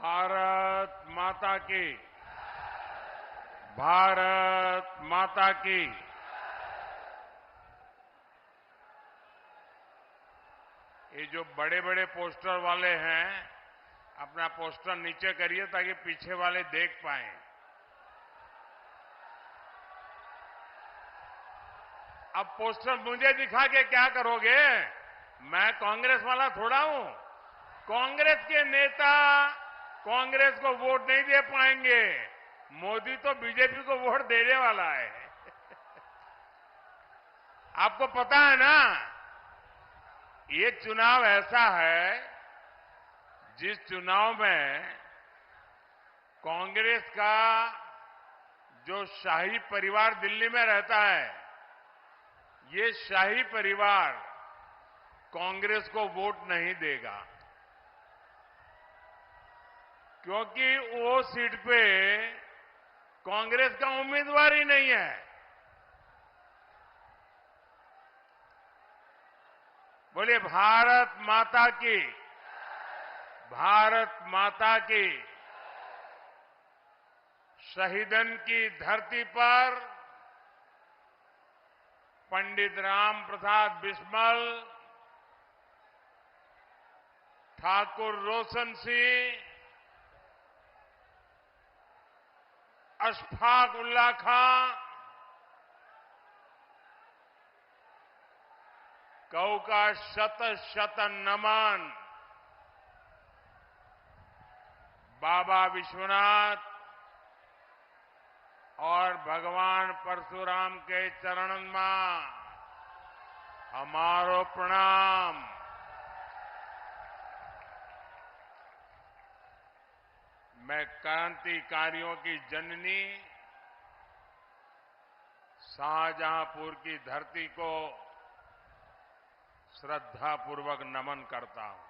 भारत माता की। भारत माता की। ये जो बड़े बड़े पोस्टर वाले हैं, अपना पोस्टर नीचे करिए ताकि पीछे वाले देख पाएं। अब पोस्टर मुझे दिखा के क्या करोगे? मैं कांग्रेस वाला थोड़ा हूं। कांग्रेस के नेता कांग्रेस को वोट नहीं दे पाएंगे। मोदी तो बीजेपी को वोट देने वाला है। आपको पता है ना, ये चुनाव ऐसा है जिस चुनाव में कांग्रेस का जो शाही परिवार दिल्ली में रहता है, ये शाही परिवार कांग्रेस को वोट नहीं देगा, क्योंकि वो सीट पे कांग्रेस का उम्मीदवार ही नहीं है। बोलिए भारत माता की। भारत माता की। शहीदन की धरती पर पंडित राम प्रसाद बिस्मल, ठाकुर रोशन सिंह, अशफाक उल्ला खां, कऊ का शत शत नमन। बाबा विश्वनाथ और भगवान परशुराम के चरणन में हमारो प्रणाम। मैं क्रांतिकारियों की जननी शाहजहांपुर की धरती को श्रद्धापूर्वक नमन करता हूं।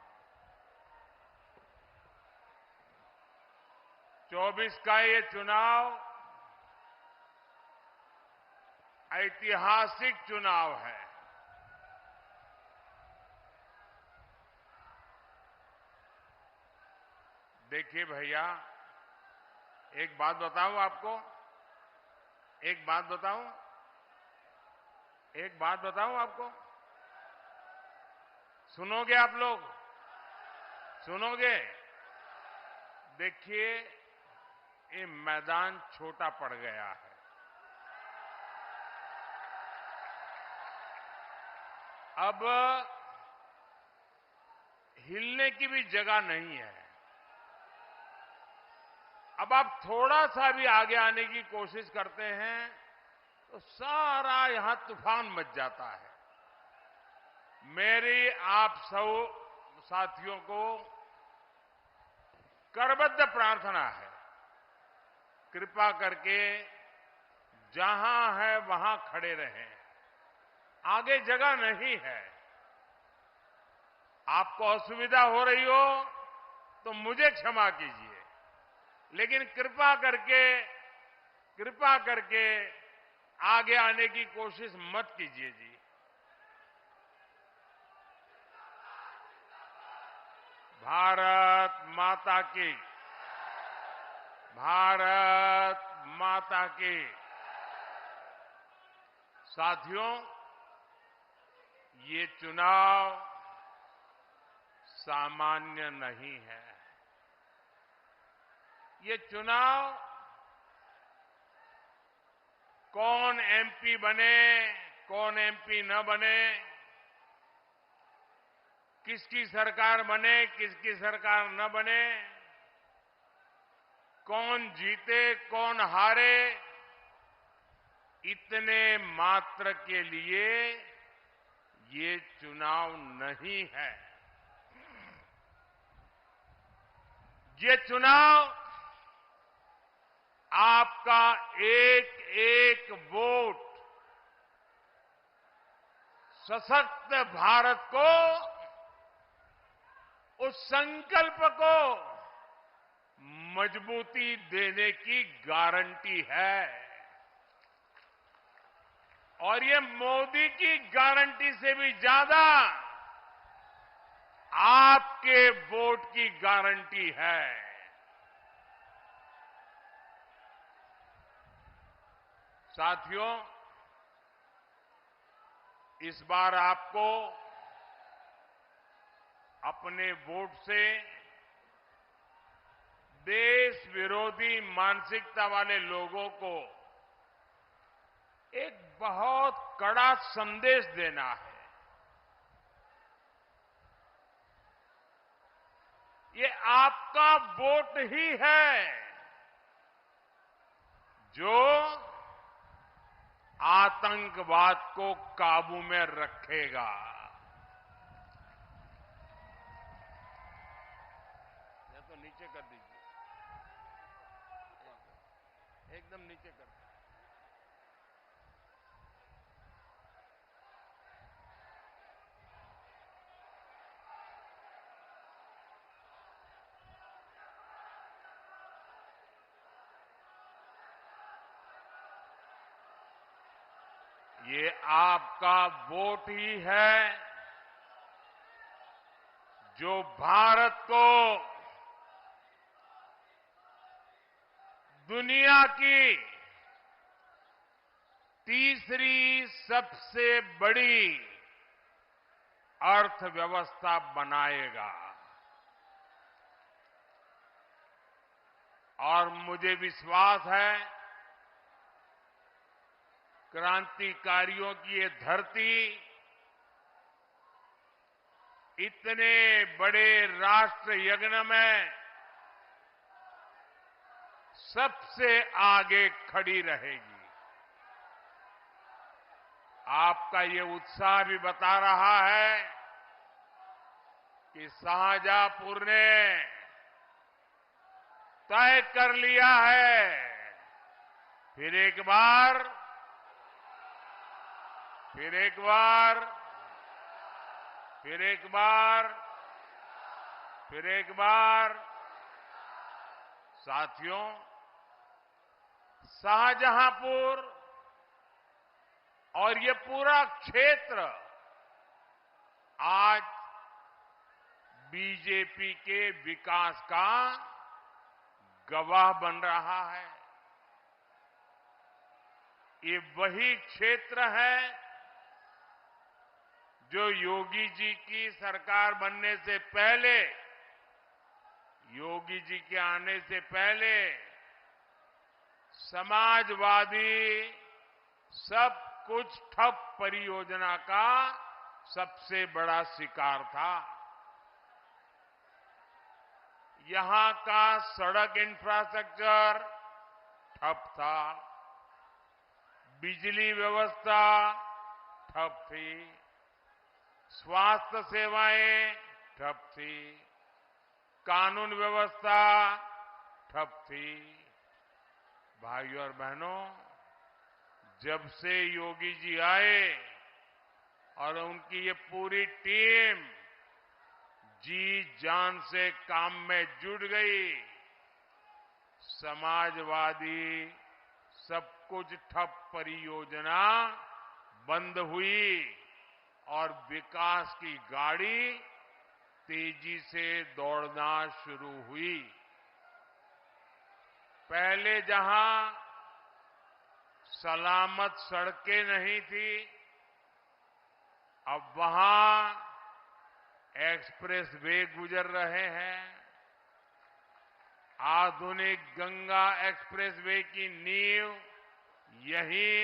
24 का ये चुनाव ऐतिहासिक चुनाव है। देखिए भैया, एक बात बताऊं आपको। एक बात बताऊं। एक बात बताऊं आपको। सुनोगे आप लोग? सुनोगे? देखिए, ये मैदान छोटा पड़ गया है। अब हिलने की भी जगह नहीं है। अब आप थोड़ा सा भी आगे आने की कोशिश करते हैं तो सारा यहां तूफान मच जाता है। मेरी आप सब साथियों को करबद्ध प्रार्थना है, कृपा करके जहां है वहां खड़े रहें। आगे जगह नहीं है। आपको असुविधा हो रही हो तो मुझे क्षमा कीजिए, लेकिन कृपा करके आगे आने की कोशिश मत कीजिए जी। भारत माता की। भारत माता की। साथियों, ये चुनाव सामान्य नहीं है। ये चुनाव कौन एमपी बने, कौन एमपी न बने, किसकी सरकार बने, किसकी सरकार न बने, कौन जीते, कौन हारे, इतने मात्र के लिए ये चुनाव नहीं है। ये चुनाव आपका एक एक वोट सशक्त भारत को, उस संकल्प को मजबूती देने की गारंटी है। और ये मोदी की गारंटी से भी ज्यादा आपके वोट की गारंटी है। साथियों, इस बार आपको अपने वोट से देश विरोधी मानसिकता वाले लोगों को एक बहुत कड़ा संदेश देना है। ये आपका वोट ही है जो आतंकवाद को काबू में रखेगा। या तो नीचे कर दीजिए, एकदम नीचे कर दीजिए। ये आपका वोट ही है जो भारत को दुनिया की तीसरी सबसे बड़ी अर्थव्यवस्था बनाएगा। और मुझे विश्वास है, क्रांतिकारियों की ये धरती इतने बड़े राष्ट्र यज्ञ में सबसे आगे खड़ी रहेगी। आपका ये उत्साह भी बता रहा है कि शाहजहांपुर ने तय कर लिया है, फिर एक बार साथियों, शाहजहांपुर और ये पूरा क्षेत्र आज बीजेपी के विकास का गवाह बन रहा है। ये वही क्षेत्र है जो योगी जी की सरकार बनने से पहले, योगी जी के आने से पहले समाजवादी सब कुछ ठप परियोजना का सबसे बड़ा शिकार था। यहां का सड़क इंफ्रास्ट्रक्चर ठप था, बिजली व्यवस्था ठप थी, स्वास्थ्य सेवाएं ठप थी, कानून व्यवस्था ठप थी। भाइयों और बहनों, जब से योगी जी आए और उनकी ये पूरी टीम जी जान से काम में जुट गई, समाजवादी सब कुछ ठप परियोजना बंद हुई और विकास की गाड़ी तेजी से दौड़ना शुरू हुई। पहले जहां सलामत सड़कें नहीं थी, अब वहां एक्सप्रेस वे गुजर रहे हैं। आधुनिक गंगा एक्सप्रेस वे की नींव यहीं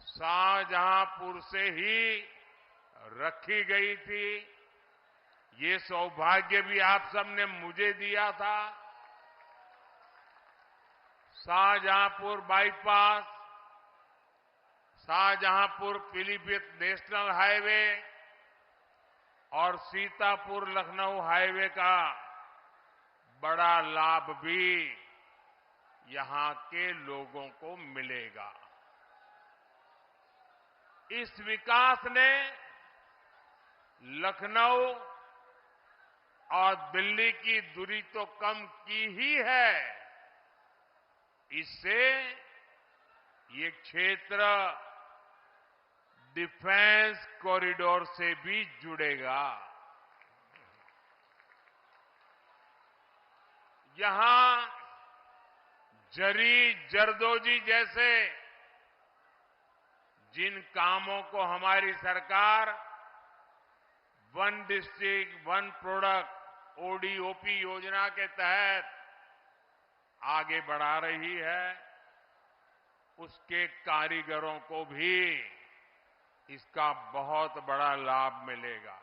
शाहजहांपुर से ही रखी गई थी। ये सौभाग्य भी आप सबने मुझे दिया था। Shahjahanpur bypass, Shahjahanpur Pilibhit national highway और सीतापुर लखनऊ हाईवे का बड़ा लाभ भी यहां के लोगों को मिलेगा। इस विकास ने लखनऊ और दिल्ली की दूरी तो कम की ही है, इससे ये क्षेत्र डिफेंस कॉरिडोर से भी जुड़ेगा। यहां जरी जरदोजी जैसे जिन कामों को हमारी सरकार one district one product ODOP योजना के तहत आगे बढ़ा रही है, उसके कारीगरों को भी इसका बहुत बड़ा लाभ मिलेगा।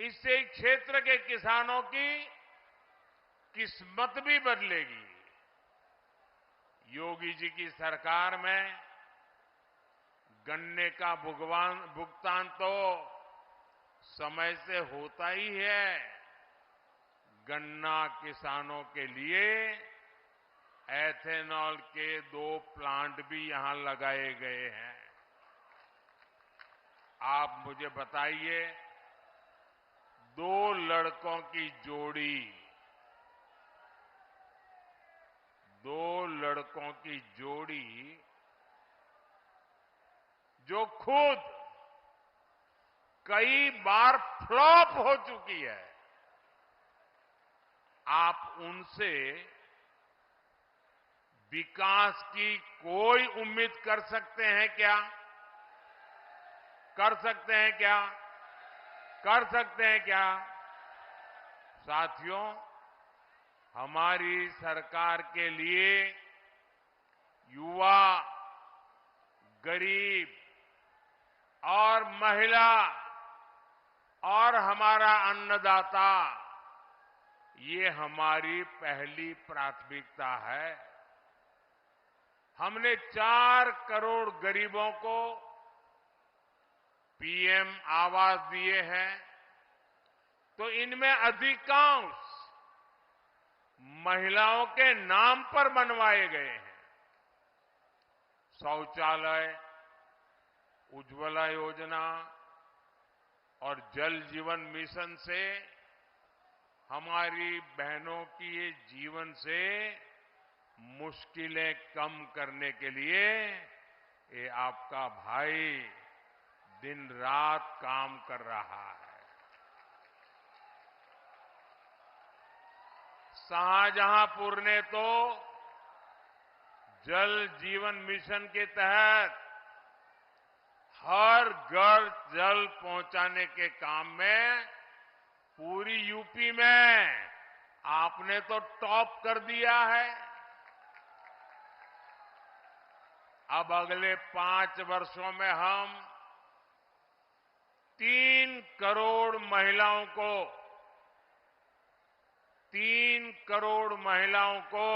इससे क्षेत्र के किसानों की किस्मत भी बदलेगी। योगी जी की सरकार में गन्ने का भुगतान तो समय से होता ही है। गन्ना किसानों के लिए एथेनॉल के 2 प्लांट भी यहां लगाए गए हैं। आप मुझे बताइए, 2 लड़कों की जोड़ी, 2 लड़कों की जोड़ी जो खुद कई बार फ्लॉप हो चुकी है, आप उनसे विकास की कोई उम्मीद कर सकते हैं क्या? कर सकते हैं क्या? कर सकते हैं क्या? साथियों, हमारी सरकार के लिए युवा, गरीब और महिला और हमारा अन्नदाता, ये हमारी पहली प्राथमिकता है। हमने 4 करोड़ गरीबों को पीएम आवास दिए हैं, तो इनमें अधिकांश महिलाओं के नाम पर बनवाए गए हैं। शौचालय, उज्ज्वला योजना और जल जीवन मिशन से हमारी बहनों की ये जीवन से मुश्किलें कम करने के लिए ये आपका भाई दिन रात काम कर रहा है। शाहजहांपुर ने तो जल जीवन मिशन के तहत हर घर जल पहुंचाने के काम में पूरी यूपी में आपने तो टॉप कर दिया है। अब अगले 5 वर्षों में हम 3 करोड़ महिलाओं को 3 करोड़ महिलाओं को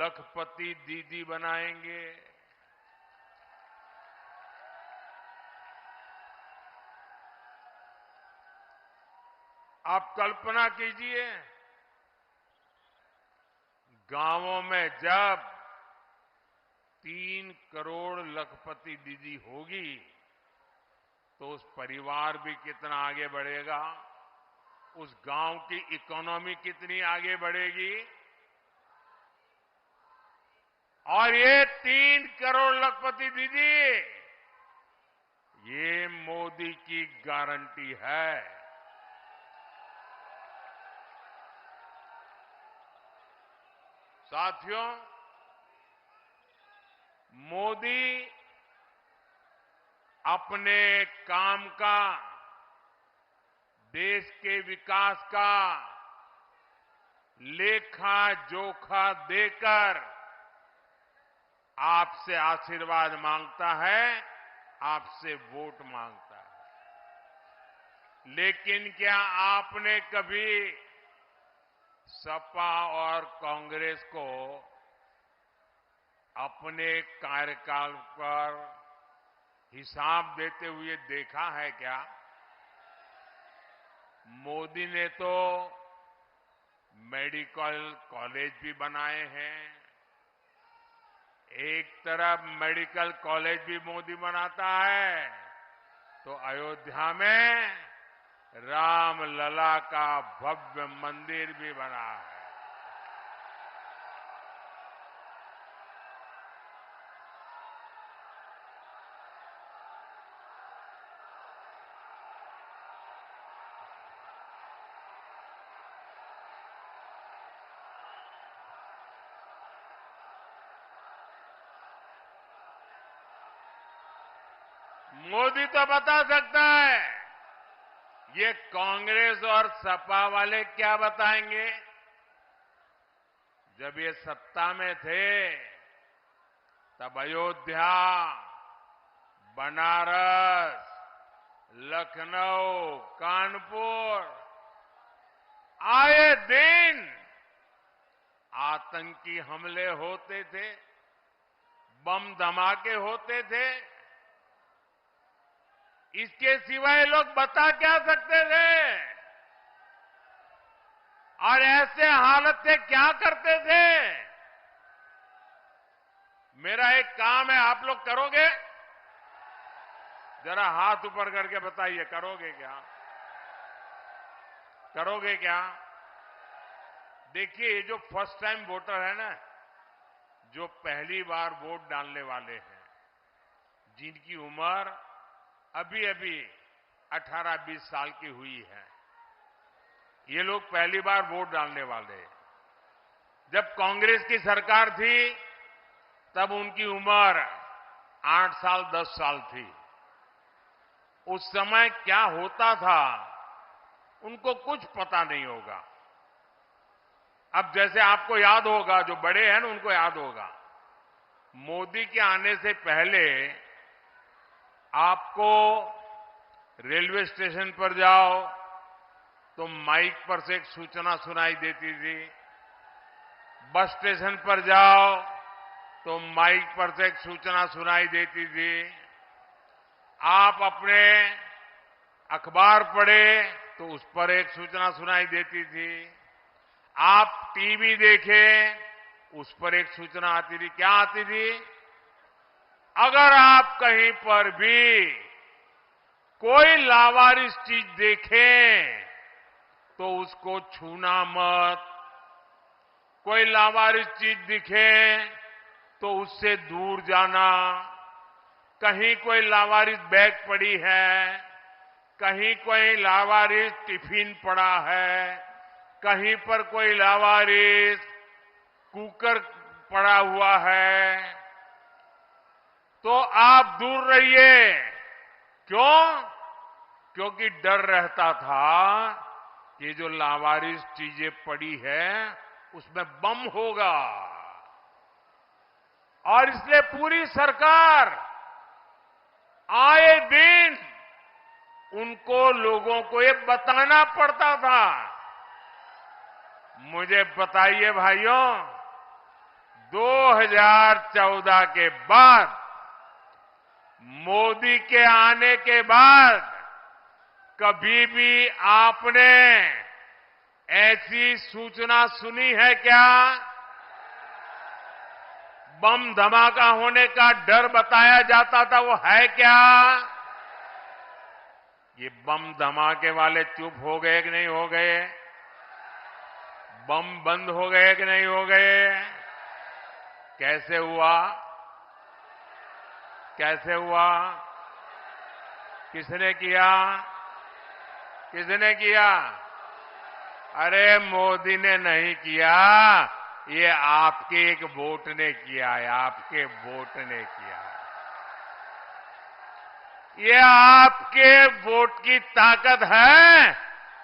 लखपति दीदी बनाएंगे। आप कल्पना कीजिए, गांवों में जब 3 करोड़ लखपति दीदी होगी तो उस परिवार भी कितना आगे बढ़ेगा, उस गांव की इकोनॉमी कितनी आगे बढ़ेगी। और ये 3 करोड़ लखपति दीदी, ये मोदी की गारंटी है। साथियों, मोदी अपने काम का, देश के विकास का लेखा जोखा देकर आपसे आशीर्वाद मांगता है, आपसे वोट मांगता है। लेकिन क्या आपने कभी सपा और कांग्रेस को अपने कार्यकाल पर हिसाब देते हुए देखा है क्या? मोदी ने तो मेडिकल कॉलेज भी बनाए हैं। एक तरफ मेडिकल कॉलेज भी मोदी बनाता है, तो अयोध्या में रामलला का भव्य मंदिर भी बना है। मोदी तो बता सकता है, ये कांग्रेस और सपा वाले क्या बताएंगे? जब ये सत्ता में थे तब अयोध्या, बनारस, लखनऊ, कानपुर आए दिन आतंकी हमले होते थे, बम धमाके होते थे। इसके सिवाय लोग बता क्या सकते थे? और ऐसे हालत से क्या करते थे? मेरा एक काम है, आप लोग करोगे? जरा हाथ ऊपर करके बताइए, करोगे क्या? करोगे क्या? देखिए, ये जो फर्स्ट टाइम वोटर है ना, जो पहली बार वोट डालने वाले हैं, जिनकी उम्र अभी अभी 18-20 साल की हुई है, ये लोग पहली बार वोट डालने वाले हैं। जब कांग्रेस की सरकार थी तब उनकी उम्र 8 साल 10 साल थी। उस समय क्या होता था उनको कुछ पता नहीं होगा। अब जैसे आपको याद होगा, जो बड़े हैं ना उनको याद होगा, मोदी के आने से पहले आपको रेलवे स्टेशन पर जाओ तो माइक पर से एक सूचना सुनाई देती थी, बस स्टेशन पर जाओ तो माइक पर से एक सूचना सुनाई देती थी, आप अपने अखबार पढ़े तो उस पर एक सूचना सुनाई देती थी, आप टीवी देखें उस पर एक सूचना आती थी। क्या आती थी? अगर आप कहीं पर भी कोई लावारिस चीज देखें तो उसको छूना मत, कोई लावारिस चीज दिखे तो उससे दूर जाना, कहीं कोई लावारिस बैग पड़ी है, कहीं कोई लावारिस टिफिन पड़ा है, कहीं पर कोई लावारिस कुकर पड़ा हुआ है, तो आप दूर रहिए। क्यों? क्योंकि डर रहता था कि जो लावारिस चीजें पड़ी है उसमें बम होगा। और इसलिए पूरी सरकार आए दिन उनको, लोगों को ये बताना पड़ता था। मुझे बताइए भाइयों, 2014 के बाद, मोदी के आने के बाद कभी भी आपने ऐसी सूचना सुनी है क्या? बम धमाका होने का डर बताया जाता था, वो है क्या? ये बम धमाके वाले चुप हो गए कि नहीं हो गए? बम बंद हो गए कि नहीं हो गए? कैसे हुआ? कैसे हुआ? किसने किया? किसने किया? अरे मोदी ने नहीं किया, ये आपके एक वोट ने किया है, आपके वोट ने किया है। ये आपके वोट की ताकत है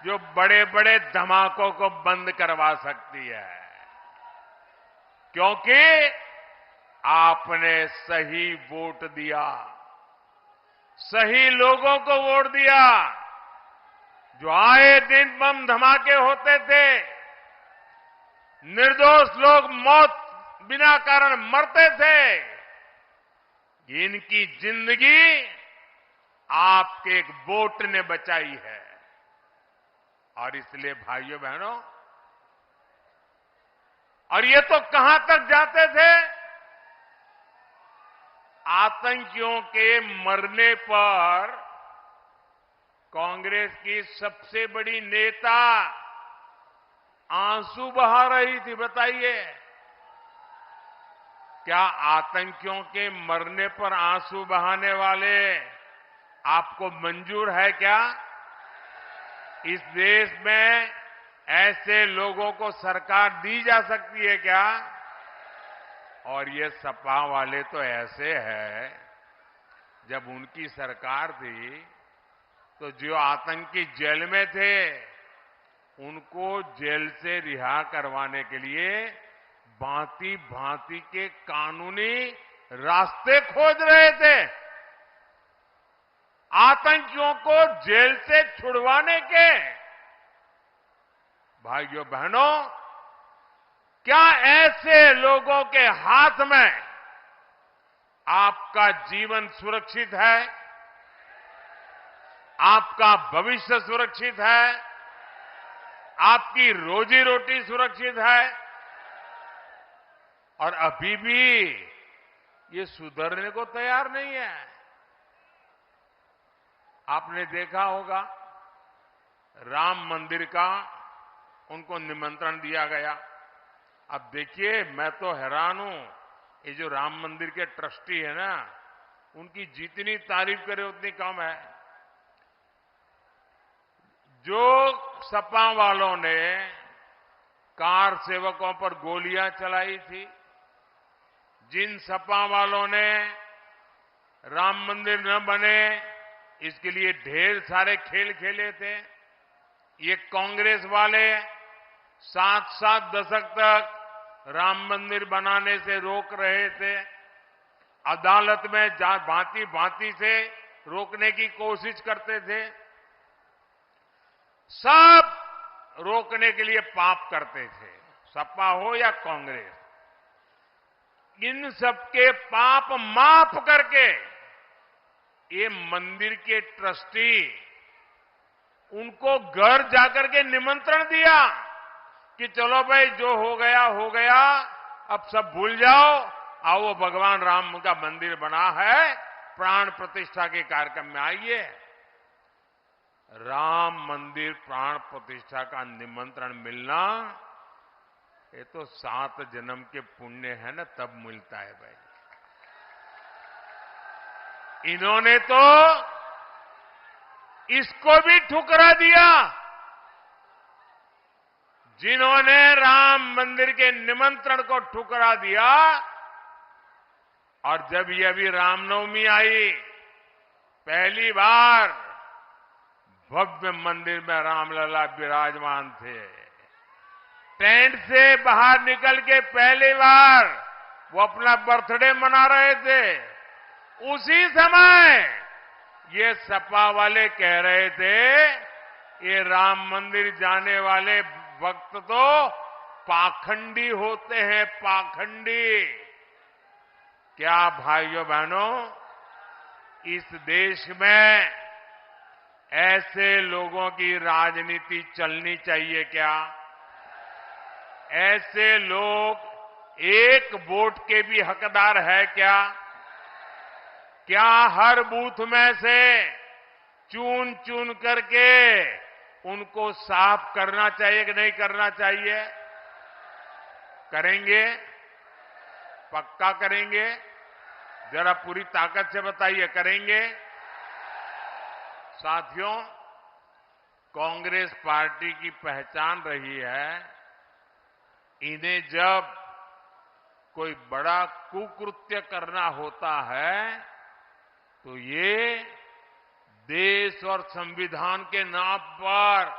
जो बड़े बड़े धमाकों को बंद करवा सकती है, क्योंकि आपने सही वोट दिया, सही लोगों को वोट दिया। जो आए दिन बम धमाके होते थे, निर्दोष लोग मौत बिना कारण मरते थे, इनकी जिंदगी आपके एक वोट ने बचाई है। और इसलिए भाइयों बहनों, और ये तो कहां तक जाते थे? आतंकियों के मरने पर कांग्रेस की सबसे बड़ी नेता आंसू बहा रही थी। बताइए, क्या आतंकियों के मरने पर आंसू बहाने वाले आपको मंजूर है क्या? इस देश में ऐसे लोगों को सरकार दी जा सकती है क्या? और ये सपा वाले तो ऐसे हैं, जब उनकी सरकार थी तो जो आतंकी जेल में थे उनको जेल से रिहा करवाने के लिए भांति भांति के कानूनी रास्ते खोज रहे थे। आतंकियों को जेल से छुड़वाने के। भाइयों बहनों, क्या ऐसे लोगों के हाथ में आपका जीवन सुरक्षित है? आपका भविष्य सुरक्षित है? आपकी रोजी रोटी सुरक्षित है? और अभी भी ये सुधरने को तैयार नहीं है। आपने देखा होगा राम मंदिर का उनको निमंत्रण दिया गया। अब देखिए, मैं तो हैरान हूं, ये जो राम मंदिर के ट्रस्टी है ना, उनकी जितनी तारीफ करे उतनी कम है। जो सपा वालों ने कार सेवकों पर गोलियां चलाई थी, जिन सपा वालों ने राम मंदिर न बने इसके लिए ढेर सारे खेल खेले थे, ये कांग्रेस वाले 7-7 दशक तक राम मंदिर बनाने से रोक रहे थे। अदालत में भांति भांति से रोकने की कोशिश करते थे। सब रोकने के लिए पाप करते थे, सपा हो या कांग्रेस। इन सबके पाप माफ करके ये मंदिर के ट्रस्टी उनको घर जाकर के निमंत्रण दिया कि चलो भाई, जो हो गया, अब सब भूल जाओ, आओ भगवान राम का मंदिर बना है, प्राण प्रतिष्ठा के कार्यक्रम में आइए। राम मंदिर प्राण प्रतिष्ठा का निमंत्रण मिलना, ये तो 7 जन्म के पुण्य है ना, तब मिलता है भाई। इन्होंने तो इसको भी ठुकरा दिया। जिन्होंने राम मंदिर के निमंत्रण को ठुकरा दिया, और जब ये अभी रामनवमी आई, पहली बार भव्य मंदिर में रामलला विराजमान थे। टेंट से बाहर निकल के पहली बार वो अपना बर्थडे मना रहे थे। उसी समय ये सपा वाले कह रहे थे, ये राम मंदिर जाने वाले भक्त तो पाखंडी होते हैं, पाखंडी। क्या भाइयों बहनों, इस देश में ऐसे लोगों की राजनीति चलनी चाहिए क्या? ऐसे लोग एक वोट के भी हकदार है क्या? क्या हर बूथ में से चुन चुन करके उनको साफ करना चाहिए कि नहीं करना चाहिए? करेंगे? पक्का करेंगे? जरा पूरी ताकत से बताइए, करेंगे? साथियों, कांग्रेस पार्टी की पहचान रही है, इन्हें जब कोई बड़ा कुकृत्य करना होता है तो ये देश और संविधान के नाम पर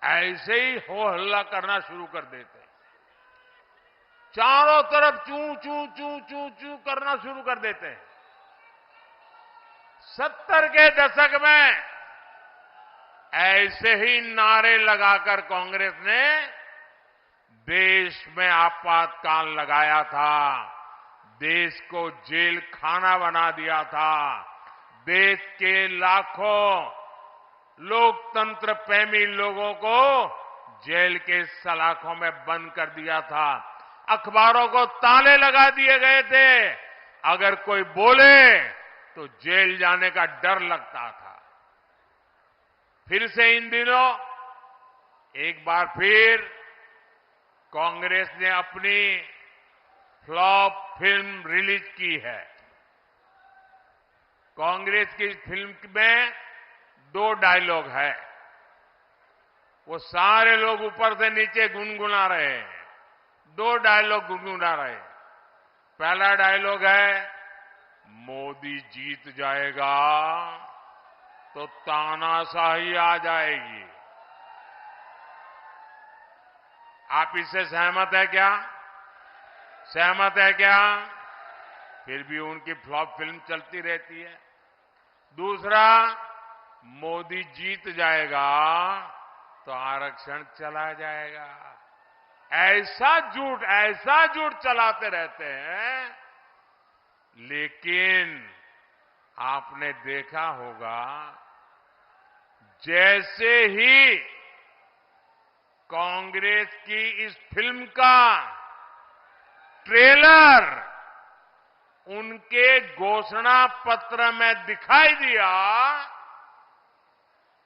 ऐसे ही हो हल्ला करना शुरू कर देते हैं। चारों तरफ चू चू चू चू चू करना शुरू कर देते हैं। 70 के दशक में ऐसे ही नारे लगाकर कांग्रेस ने देश में आपातकाल लगाया था, देश को जेल खाना बना दिया था, देश के लाखों लोकतंत्र प्रेमी लोगों को जेल के सलाखों में बंद कर दिया था। अखबारों को ताले लगा दिए गए थे, अगर कोई बोले तो जेल जाने का डर लगता था। फिर से इन दिनों एक बार फिर कांग्रेस ने अपनी फ्लॉप फिल्म रिलीज की है। कांग्रेस की फिल्म में 2 डायलॉग है, वो सारे लोग ऊपर से नीचे गुनगुना रहे हैं। 2 डायलॉग गुनगुना रहे हैं। पहला डायलॉग है, मोदी जीत जाएगा तो तानाशाही आ जाएगी। आप इससे सहमत है क्या? सहमत है क्या? फिर भी उनकी फ्लॉप फिल्म चलती रहती है। दूसरा, मोदी जीत जाएगा तो आरक्षण चला जाएगा। ऐसा झूठ चलाते रहते हैं। लेकिन आपने देखा होगा, जैसे ही कांग्रेस की इस फिल्म का ट्रेलर उनके घोषणा पत्र में दिखाई दिया,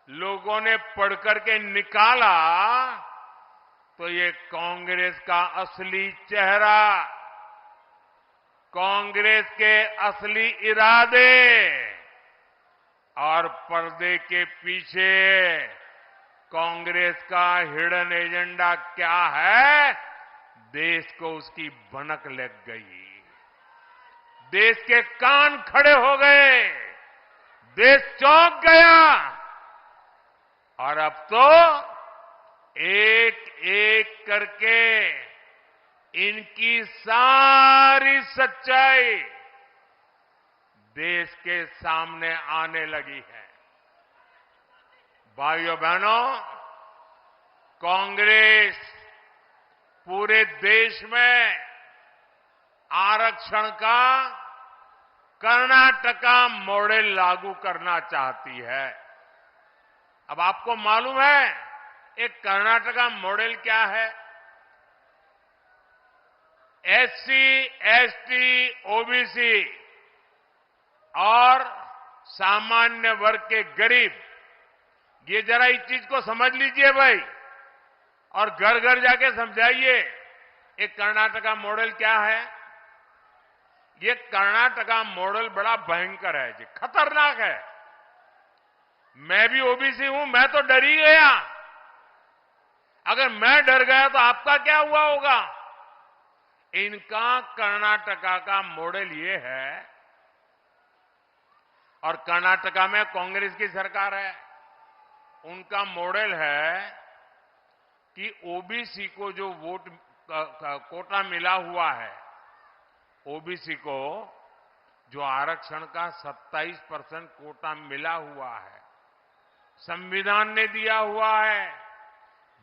लोगों ने पढ़कर के निकाला तो ये कांग्रेस का असली चेहरा, कांग्रेस के असली इरादे और पर्दे के पीछे कांग्रेस का हिडन एजेंडा क्या है, देश को उसकी भनक लग गई। देश के कान खड़े हो गए, देश चौंक गया और अब तो एक एक करके इनकी सारी सच्चाई देश के सामने आने लगी है। भाइयों बहनों, कांग्रेस पूरे देश में आरक्षण का कर्नाटका मॉडल लागू करना चाहती है। अब आपको मालूम है एक कर्नाटका मॉडल क्या है? एससी, एसटी, ओबीसी और सामान्य वर्ग के गरीब, ये जरा इस चीज को समझ लीजिए भाई, और घर घर जाके समझाइए एक कर्नाटका मॉडल क्या है। ये कर्नाटका मॉडल बड़ा भयंकर है जी, खतरनाक है। मैं भी ओबीसी हूं, मैं तो डर ही गया। अगर मैं डर गया तो आपका क्या हुआ होगा? इनका कर्नाटका का मॉडल ये है, और कर्नाटका में कांग्रेस की सरकार है, उनका मॉडल है कि ओबीसी को जो वोट कोटा मिला हुआ है, ओबीसी को जो आरक्षण का 27% कोटा मिला हुआ है, संविधान ने दिया हुआ है,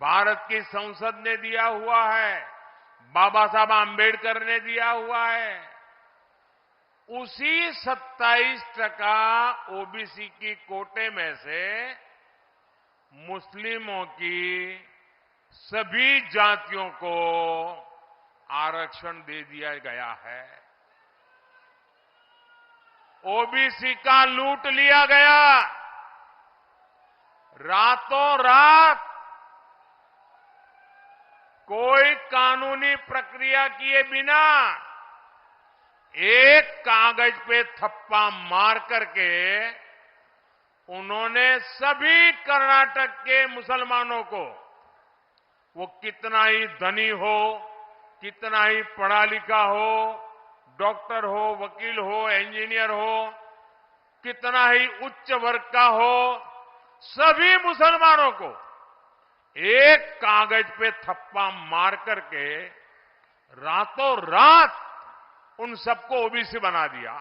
भारत की संसद ने दिया हुआ है, बाबा साहब आंबेडकर ने दिया हुआ है, उसी 27% ओबीसी की कोटे में से मुस्लिमों की सभी जातियों को आरक्षण दे दिया गया है। ओबीसी का लूट लिया गया। रातों रात कोई कानूनी प्रक्रिया किए बिना एक कागज पे थप्पा मार करके उन्होंने सभी कर्नाटक के मुसलमानों को, वो कितना ही धनी हो, कितना ही पढ़ा लिखा हो, डॉक्टर हो, वकील हो, इंजीनियर हो, कितना ही उच्च वर्ग का हो, सभी मुसलमानों को एक कागज पे थप्पा मार करके रातों रात उन सबको ओबीसी बना दिया।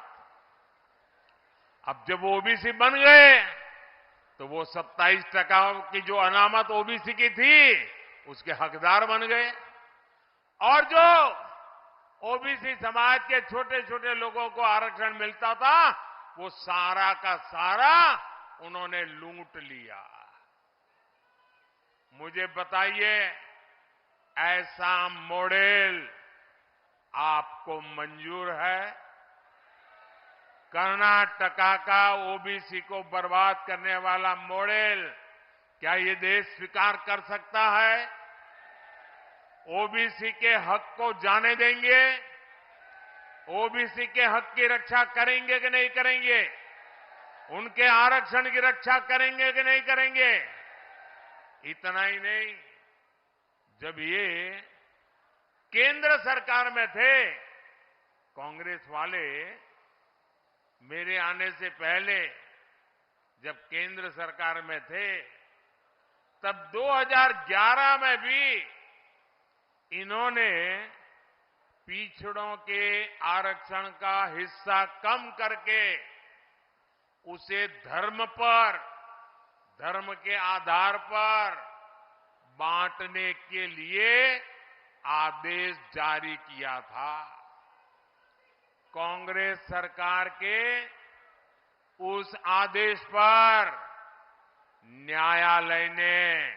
अब जब ओबीसी बन गए तो वो 27% की जो अनामत ओबीसी की थी उसके हकदार बन गए, और जो ओबीसी समाज के छोटे छोटे लोगों को आरक्षण मिलता था वो सारा का सारा उन्होंने लूट लिया। मुझे बताइए, ऐसा मॉडल आपको मंजूर है? कर्नाटका का ओबीसी को बर्बाद करने वाला मॉडल क्या ये देश स्वीकार कर सकता है? ओबीसी के हक को जाने देंगे? ओबीसी के हक की रक्षा करेंगे कि नहीं करेंगे? उनके आरक्षण की रक्षा करेंगे कि नहीं करेंगे? इतना ही नहीं, जब ये केंद्र सरकार में थे, कांग्रेस वाले मेरे आने से पहले जब केंद्र सरकार में थे तब 2011 में भी इन्होंने पिछड़ों के आरक्षण का हिस्सा कम करके उसे धर्म के आधार पर बांटने के लिए आदेश जारी किया था। कांग्रेस सरकार के उस आदेश पर न्यायालय ने,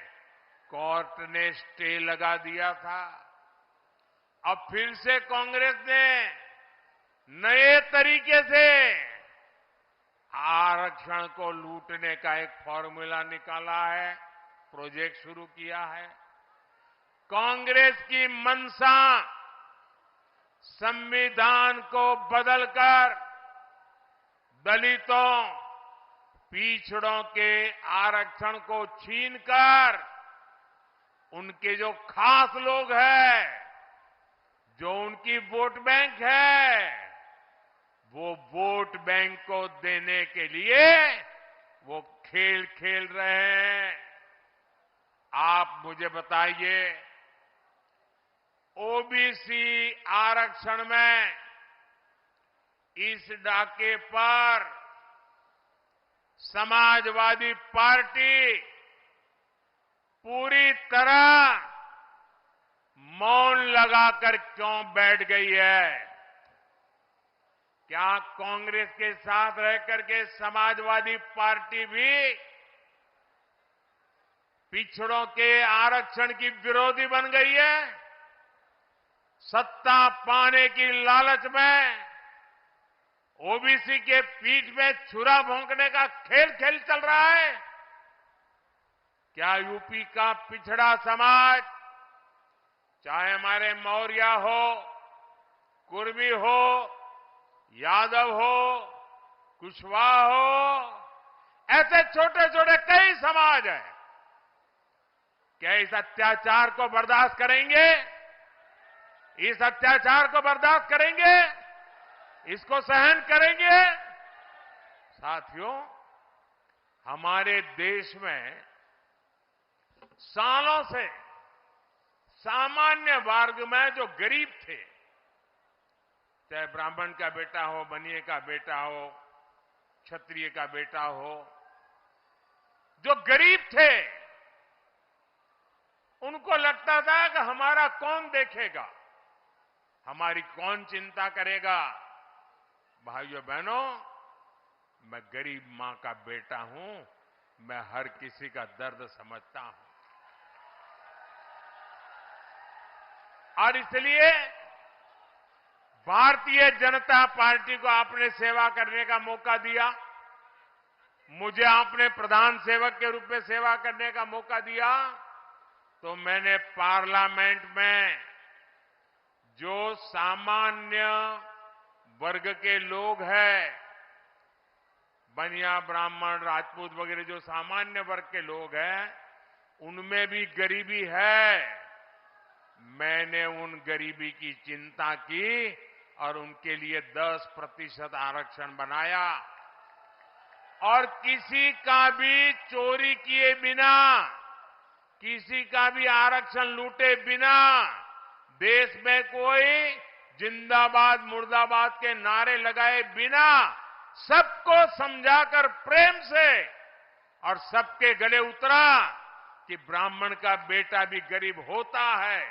कोर्ट ने स्टे लगा दिया था। अब फिर से कांग्रेस ने नए तरीके से आरक्षण को लूटने का एक फॉर्मूला निकाला है, प्रोजेक्ट शुरू किया है। कांग्रेस की मंशा संविधान को बदलकर दलितों, पिछड़ों के आरक्षण को छीनकर उनके जो खास लोग हैं, जो उनकी वोट बैंक है, वो वोट बैंक को देने के लिए वो खेल खेल रहे हैं। आप मुझे बताइए, ओबीसी आरक्षण में इस डाके पर समाजवादी पार्टी पूरी तरह मौन लगाकर क्यों बैठ गई है? क्या कांग्रेस के साथ रहकर के समाजवादी पार्टी भी पिछड़ों के आरक्षण की विरोधी बन गई है? सत्ता पाने की लालच में ओबीसी के पीठ में छुरा भोंकने का खेल चल रहा है? क्या यूपी का पिछड़ा समाज, चाहे हमारे मौर्य हो, कुर्मी हो, यादव हो, कुशवाहा हो, ऐसे छोटे छोटे कई समाज हैं, क्या इस अत्याचार को बर्दाश्त करेंगे? इस अत्याचार को बर्दाश्त करेंगे? इसको सहन करेंगे? साथियों, हमारे देश में सालों से सामान्य वर्ग में जो गरीब थे, चाहे ब्राह्मण का बेटा हो, बनिए का बेटा हो, क्षत्रिय का बेटा हो, जो गरीब थे, उनको लगता था कि हमारा कौन देखेगा, हमारी कौन चिंता करेगा। भाइयों बहनों, मैं गरीब मां का बेटा हूं, मैं हर किसी का दर्द समझता हूं, और इसलिए भारतीय जनता पार्टी को आपने सेवा करने का मौका दिया, मुझे आपने प्रधान सेवक के रूप में सेवा करने का मौका दिया, तो मैंने पार्लियामेंट में जो सामान्य वर्ग के लोग हैं, बनिया, ब्राह्मण, राजपूत वगैरह जो सामान्य वर्ग के लोग हैं, उनमें भी गरीबी है। मैंने उन गरीबी की चिंता की और उनके लिए 10% आरक्षण बनाया, और किसी का भी चोरी किए बिना, किसी का भी आरक्षण लूटे बिना, देश में कोई जिंदाबाद मुर्दाबाद के नारे लगाए बिना सबको समझाकर प्रेम से और सबके गले उतरा कि ब्राह्मण का बेटा भी गरीब होता है,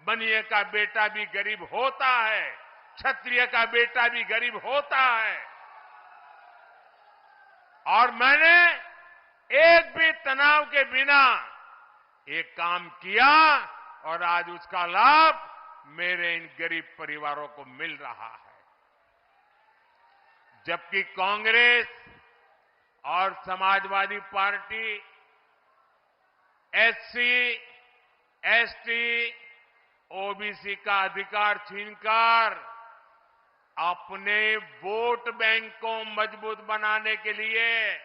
बनिए का बेटा भी गरीब होता है, क्षत्रिय का बेटा भी गरीब होता है। और मैंने एक भी तनाव के बिना एक काम किया, और आज उसका लाभ मेरे इन गरीब परिवारों को मिल रहा है। जबकि कांग्रेस और Samajwadi party SC, ST, OBC का अधिकार छीनकर अपने वोट बैंक को मजबूत बनाने के लिए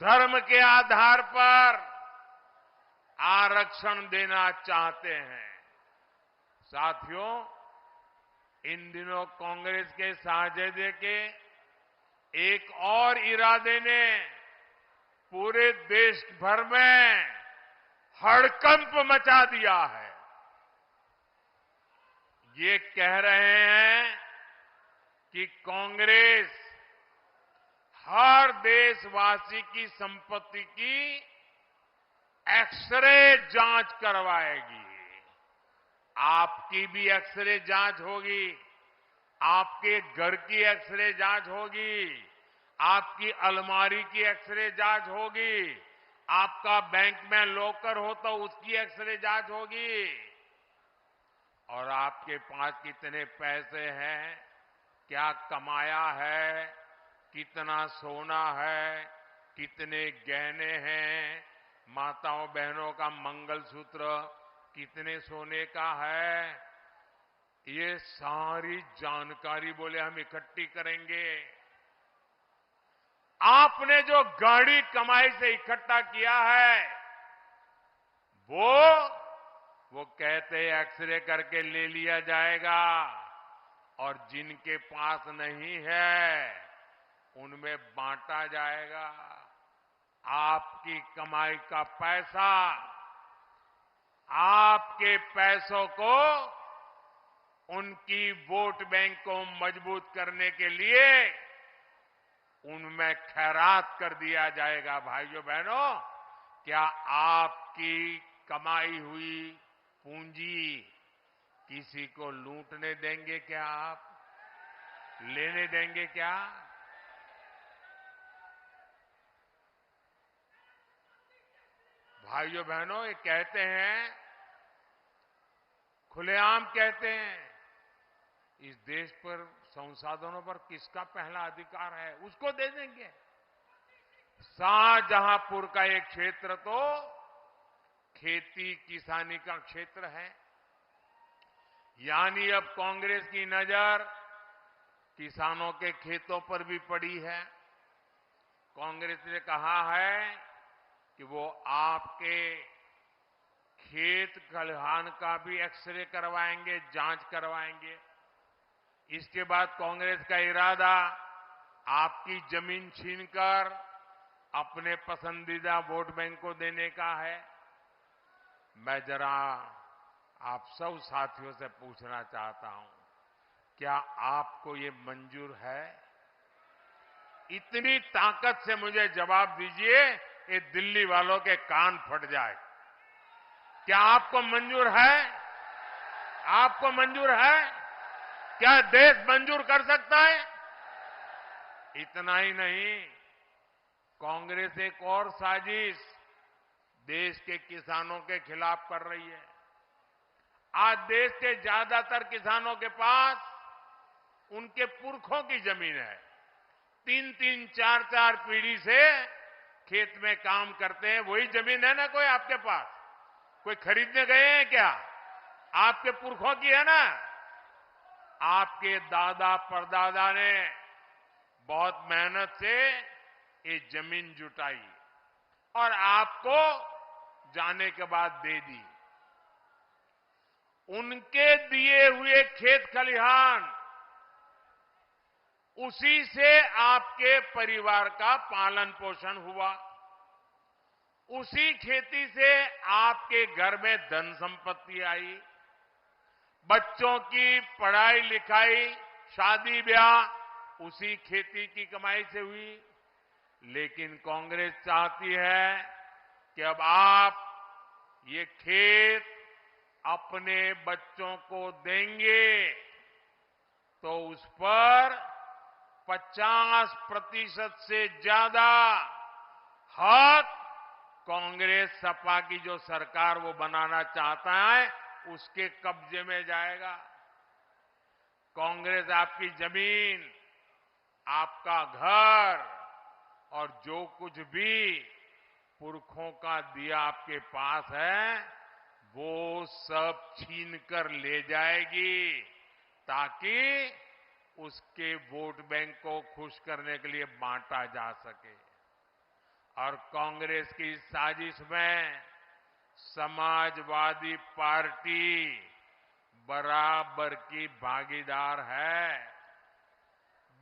धर्म के आधार पर आरक्षण देना चाहते हैं। साथियों, इन दिनों कांग्रेस के साझेदे के एक और इरादे ने पूरे देश भर में हड़कंप मचा दिया है। ये कह रहे हैं कि कांग्रेस हर देशवासी की संपत्ति की एक्सरे जांच करवाएगी। आपकी भी एक्सरे जांच होगी, आपके घर की एक्सरे जांच होगी, आपकी अलमारी की एक्सरे जांच होगी, आपका बैंक में लॉकर हो तो उसकी एक्सरे जांच होगी, और आपके पास कितने पैसे हैं, क्या कमाया है, कितना सोना है, कितने गहने हैं, माताओं बहनों का मंगलसूत्र कितने सोने का है, ये सारी जानकारी बोले हम इकट्ठी करेंगे। आपने जो गाड़ी कमाई से इकट्ठा किया है वो कहते एक्सरे करके ले लिया जाएगा, और जिनके पास नहीं है उनमें बांटा जाएगा। आपकी कमाई का पैसा, आपके पैसों को उनकी वोट बैंक को मजबूत करने के लिए उनमें खैरात कर दिया जाएगा। भाइयों बहनों, क्या आपकी कमाई हुई पूंजी किसी को लूटने देंगे? क्या आप लेने देंगे? क्या भाइयों बहनों, ये कहते हैं, खुलेआम कहते हैं, इस देश पर संसाधनों पर किसका पहला अधिकार है, उसको दे देंगे। शाहजहांपुर का एक क्षेत्र तो खेती किसानी का क्षेत्र है, यानी अब कांग्रेस की नजर किसानों के खेतों पर भी पड़ी है। कांग्रेस ने कहा है कि वो आपके खेत खलिहान का भी एक्सरे करवाएंगे, जांच करवाएंगे। इसके बाद कांग्रेस का इरादा आपकी जमीन छीनकर अपने पसंदीदा वोट बैंक को देने का है। मैं जरा आप सब साथियों से पूछना चाहता हूं, क्या आपको ये मंजूर है? इतनी ताकत से मुझे जवाब दीजिए, ये दिल्ली वालों के कान फट जाए। क्या आपको मंजूर है? आपको मंजूर है? क्या देश मंजूर कर सकता है? इतना ही नहीं, कांग्रेस एक और साजिश देश के किसानों के खिलाफ कर रही है। आज देश के ज्यादातर किसानों के पास उनके पुरखों की जमीन है। 3-3, 4-4 पीढ़ी से खेत में काम करते हैं। वही जमीन है ना कोई आपके पास? कोई खरीदने गए हैं क्या? आपके पुरखों की है ना। आपके दादा परदादा ने बहुत मेहनत से ये जमीन जुटाई और आपको जाने के बाद दे दी। उनके दिए हुए खेत खलिहान, उसी से आपके परिवार का पालन पोषण हुआ। उसी खेती से आपके घर में धन संपत्ति आई, बच्चों की पढ़ाई लिखाई, शादी ब्याह उसी खेती की कमाई से हुई। लेकिन कांग्रेस चाहती है कि अब आप ये खेत अपने बच्चों को देंगे तो उस पर 50% से ज्यादा हक कांग्रेस सपा की जो सरकार वो बनाना चाहता है उसके कब्जे में जाएगा। कांग्रेस आपकी जमीन, आपका घर और जो कुछ भी पुरखों का दिया आपके पास है वो सब छीन कर ले जाएगी ताकि उसके वोट बैंक को खुश करने के लिए बांटा जा सके। और कांग्रेस की साजिश में समाजवादी पार्टी बराबर की भागीदार है।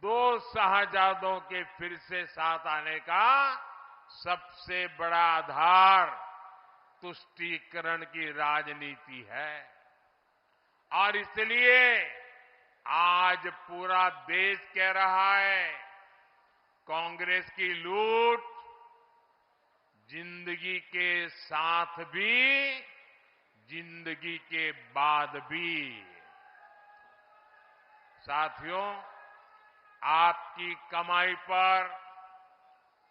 दो शाहजादों के फिर से साथ आने का सबसे बड़ा आधार तुष्टीकरण की राजनीति है। और इसलिए आज पूरा देश कह रहा है, कांग्रेस की लूट जिंदगी के साथ भी, जिंदगी के बाद भी। साथियों, आपकी कमाई पर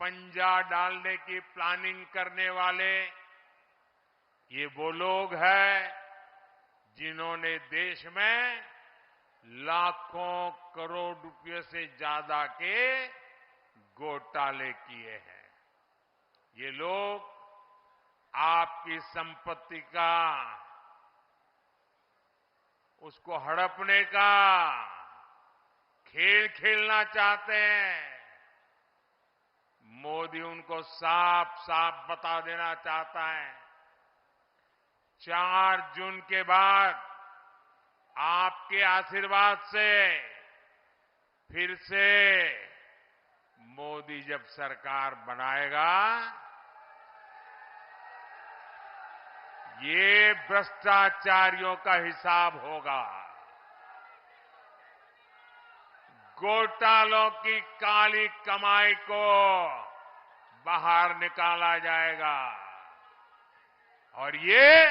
पंजा डालने की प्लानिंग करने वाले ये वो लोग हैं जिन्होंने देश में लाखों करोड़ रुपए से ज्यादा के घोटाले किए हैं। ये लोग आपकी संपत्ति का, उसको हड़पने का खेल खेलना चाहते हैं। मोदी उनको साफ साफ बता देना चाहता है, 4 जून के बाद आपके आशीर्वाद से फिर से मोदी जब सरकार बनाएगा, ये भ्रष्टाचारियों का हिसाब होगा, घोटालों की काली कमाई को बाहर निकाला जाएगा। और ये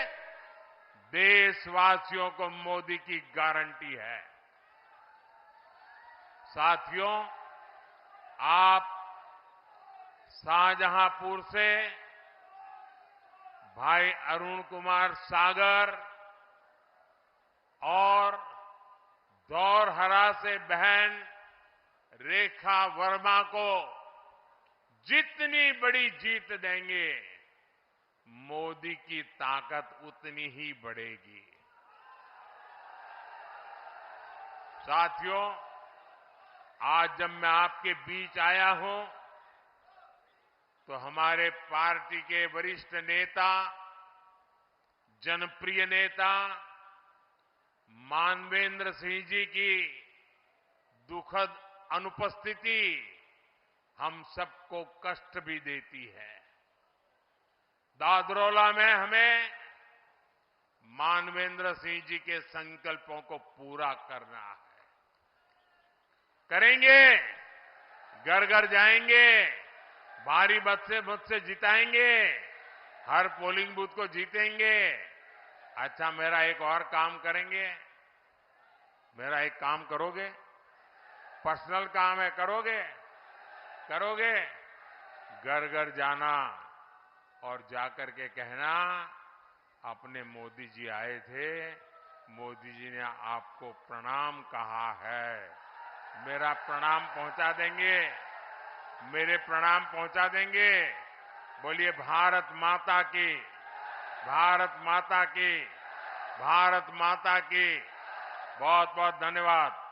देशवासियों को मोदी की गारंटी है। साथियों, आप शाहजहांपुर से भाई अरुण कुमार सागर और दौरहरा से बहन रेखा वर्मा को जितनी बड़ी जीत देंगे, मोदी की ताकत उतनी ही बढ़ेगी। साथियों, आज जब मैं आपके बीच आया हूं तो हमारे पार्टी के वरिष्ठ नेता, जनप्रिय नेता मानवेंद्र सिंह जी की दुखद अनुपस्थिति हम सबको कष्ट भी देती है। दादरौला में हमें मानवेंद्र सिंह जी के संकल्पों को पूरा करना है। करेंगे, घर घर जाएंगे, भारी मत से जिताएंगे, हर पोलिंग बूथ को जीतेंगे। अच्छा, मेरा एक और काम करेंगे, मेरा एक काम करोगे? पर्सनल काम है, करोगे? घर घर जाना और जाकर के कहना, अपने मोदी जी आए थे, मोदी जी ने आपको प्रणाम कहा है। मेरा प्रणाम पहुंचा देंगे, मेरे प्रणाम पहुंचा देंगे। बोलिए भारत माता की, भारत माता की, भारत माता की। बहुत बहुत धन्यवाद।